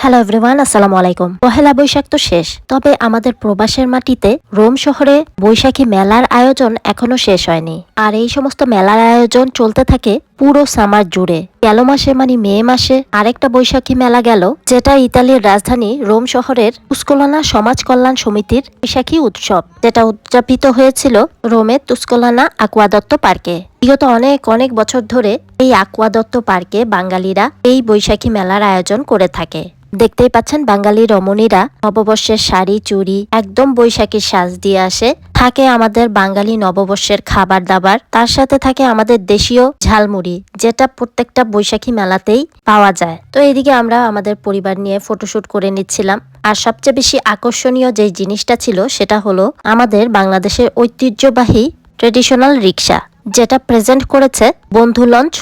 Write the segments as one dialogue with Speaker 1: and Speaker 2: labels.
Speaker 1: Hello everyone, আসসালামু আলাইকুম। পহেলা বৈশাখ তো শেষ, তবে আমাদের প্রবাসের মাটিতে রোম শহরে বৈশাখী মেলার আয়োজন এখনো শেষ হয়নি। আর এই সমস্ত মেলার আয়োজন চলতে থাকে পুরো সামার জুড়ে। গেল মাসে মানে মে মাসে আরেকটা বৈশাখী মেলা গেল, যেটা ইতালির রাজধানী রোম শহরের তুস্কলানা সমাজ কল্যাণ সমিতির বৈশাখী উৎসব, যেটা উদযাপিত হয়েছিল রোমের তুস্কলানা আকুয়াদত্ত পার্কে। বিগত অনেক অনেক বছর ধরে এই আকুয়াদত্ত পার্কে বাঙালিরা এই বৈশাখী মেলার আয়োজন করে থাকে। দেখতেই পাচ্ছেন বাঙালি রমণীরা নববর্ষের শাড়ি চুড়ি একদম বৈশাখীর সাজ দিয়ে আসে। থাকে আমাদের বাঙালি নববর্ষের খাবার দাবার, তার সাথে থাকে আমাদের দেশীয় ঝালমুড়ি, যেটা প্রত্যেকটা বৈশাখী মেলাতেই পাওয়া যায়। তো এদিকে আমরা আমাদের পরিবার নিয়ে ফটোশুট করে নিচ্ছিলাম। আর সবচেয়ে বেশি আকর্ষণীয় যে জিনিসটা ছিল সেটা হলো আমাদের বাংলাদেশের ঐতিহ্যবাহী ট্রেডিশনাল রিক্সা, যেটা প্রেজেন্ট করেছে বন্ধু লঞ্চ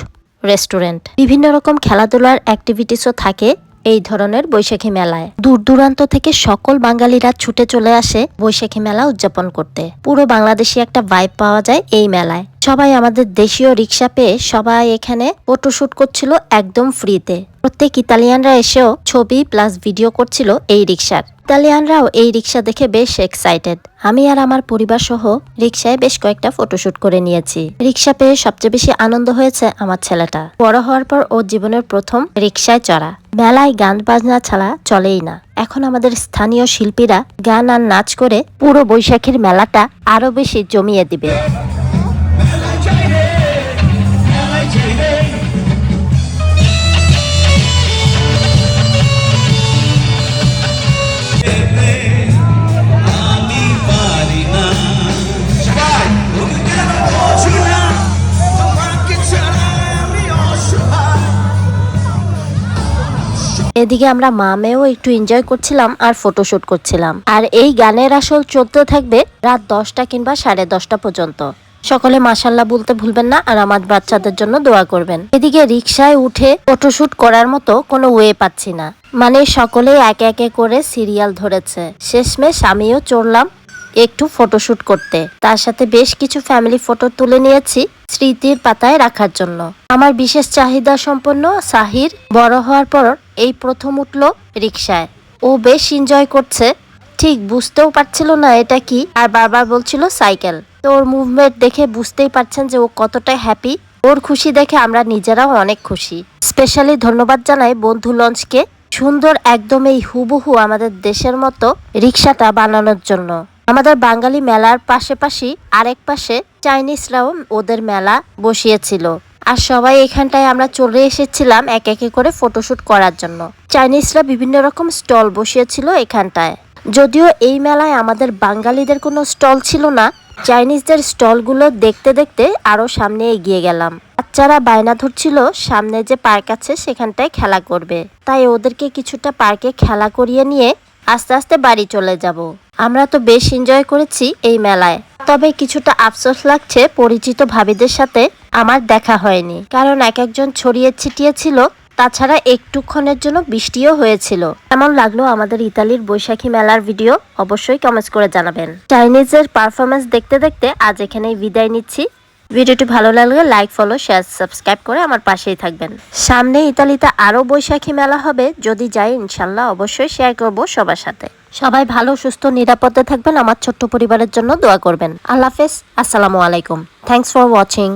Speaker 1: রেস্টুরেন্ট। বিভিন্ন রকম খেলাধুলার অ্যাক্টিভিটিসও থাকে এই ধরনের বৈশাখী মেলায়। দূর দূরান্ত থেকে সকল বাঙালিরা ছুটে চলে আসে বৈশাখী মেলা উদযাপন করতে। পুরো বাংলাদেশি একটা ভাইব পাওয়া যায় এই মেলায়। সবাই আমাদের দেশীয় রিক্সা পেয়ে সবাই এখানে ফটোশুট করছিল একদম ফ্রিতে। প্রত্যেক ইতালিয়ানরা এসেও ছবি প্লাস ভিডিও করছিল এই রিক্সার। ইতালিয়ানরাও এই রিক্সা দেখে বেশ এক্সাইটেড। আমি আর আমার পরিবার সহ রিক্সায় বেশ কয়েকটা ফটোশুট করে নিয়েছি। রিক্সা পেয়ে সবচেয়ে বেশি আনন্দ হয়েছে আমার ছেলেটা। বড় হওয়ার পর ওর জীবনের প্রথম রিক্সায় চড়া। মেলায় গান বাজনা ছাড়া চলেই না। এখন আমাদের স্থানীয় শিল্পীরা গান আর নাচ করে পুরো বৈশাখীর মেলাটা আরো বেশি জমিয়ে দিবে। এদিকে আমরা মামেও একটু এনজয় করছিলাম আর ফটোশুট করছিলাম। আর এই গানের আসল চলতে থাকবে রাত 10টা কিংবা 10:30 পর্যন্ত। সকলে মাশাল্লাহ বলতে ভুলবেন না, আর আমার বাচ্চাদের জন্য দোয়া করবেন। এদিকে রিক্সায় উঠে ফটোশুট করার মতো কোনো ওয়ে পাচ্ছি না, মানে সকলে একে একে করে সিরিয়াল ধরেছে। শেষমেশ আমিও চড়লাম একটু ফটোশুট করতে। তার সাথে বেশ কিছু ফ্যামিলি ফটো তুলে নিয়েছি স্মৃতির পাতায় রাখার জন্য। আমার বিশেষ চাহিদা সম্পন্ন সাহির বড় হওয়ার পর এই প্রথম উঠলো রিক্সায়। ও বেশ এনজয় করছে, ঠিক বুঝতেও পারছিল না এটা কি, আর বারবার বলছিল সাইকেল। তো ওর মুভমেন্ট দেখে বুঝতেই পারছেন যে ও কতটা হ্যাপি। ওর খুশি দেখে আমরা নিজেরাও অনেক খুশি। স্পেশালি ধন্যবাদ জানাই বন্ধু লঞ্চকে সুন্দর একদম এই হুবহু আমাদের দেশের মতো রিক্সাটা বানানোর জন্য। আমাদের বাঙালি মেলার পাশাপাশি আরেক পাশে চাইনিজরাও ওদের মেলা বসিয়েছিল, আর সবাই এখানটায় আমরা চলে এসেছিলাম এক একে করে ফটোশুট করার জন্য। চাইনিজরা বিভিন্ন রকম স্টল বসিয়েছিল এখানটায়। যদিও এই মেলায় আমাদের বাঙালিদের কোনো স্টল ছিল না, চাইনিজদের স্টলগুলো দেখতে দেখতে আরো সামনে এগিয়ে গেলাম। বাচ্চারা বায়না ধরছিল সামনে যে পার্ক আছে সেখানটায় খেলা করবে, তাই ওদেরকে কিছুটা পার্কে খেলা করিয়ে নিয়ে আস্তে আস্তে বাড়ি চলে যাব। আমরা তো বেশ এনজয় করেছি এই মেলায়, তবে কিছুটা আফসোস লাগছে পরিচিত ভাবিদের সাথে আমার দেখা হয়নি, কারণ এক একজন ছড়িয়ে ছিটিয়ে ছিল। তাছাড়া একটুক্ষণের জন্য বৃষ্টিও হয়েছিল। কেমন লাগলো আমাদের ইতালির বৈশাখী মেলার ভিডিও অবশ্যই কমেন্টস করে জানাবেন। চাইনিজের পারফরমেন্স দেখতে দেখতে আজ এখানেই বিদায় নিচ্ছি। ভিডিওটি ভালো লাগলে লাইক ফলো শেয়ার সাবস্ক্রাইব করে আমার পাশেই থাকবেন। সামনে ইতালিতে আরো বৈশাখী মেলা হবে, যদি যাই ইনশাল্লাহ অবশ্যই শেয়ার করব সবার সাথে। সবাই ভালো সুস্থ নিরাপদে থাকবেন। আমার ছোট্ট পরিবারের জন্য দোয়া করবেন। আল্লাহ হাফেজ, আসসালামু আলাইকুম। Thanks for watching.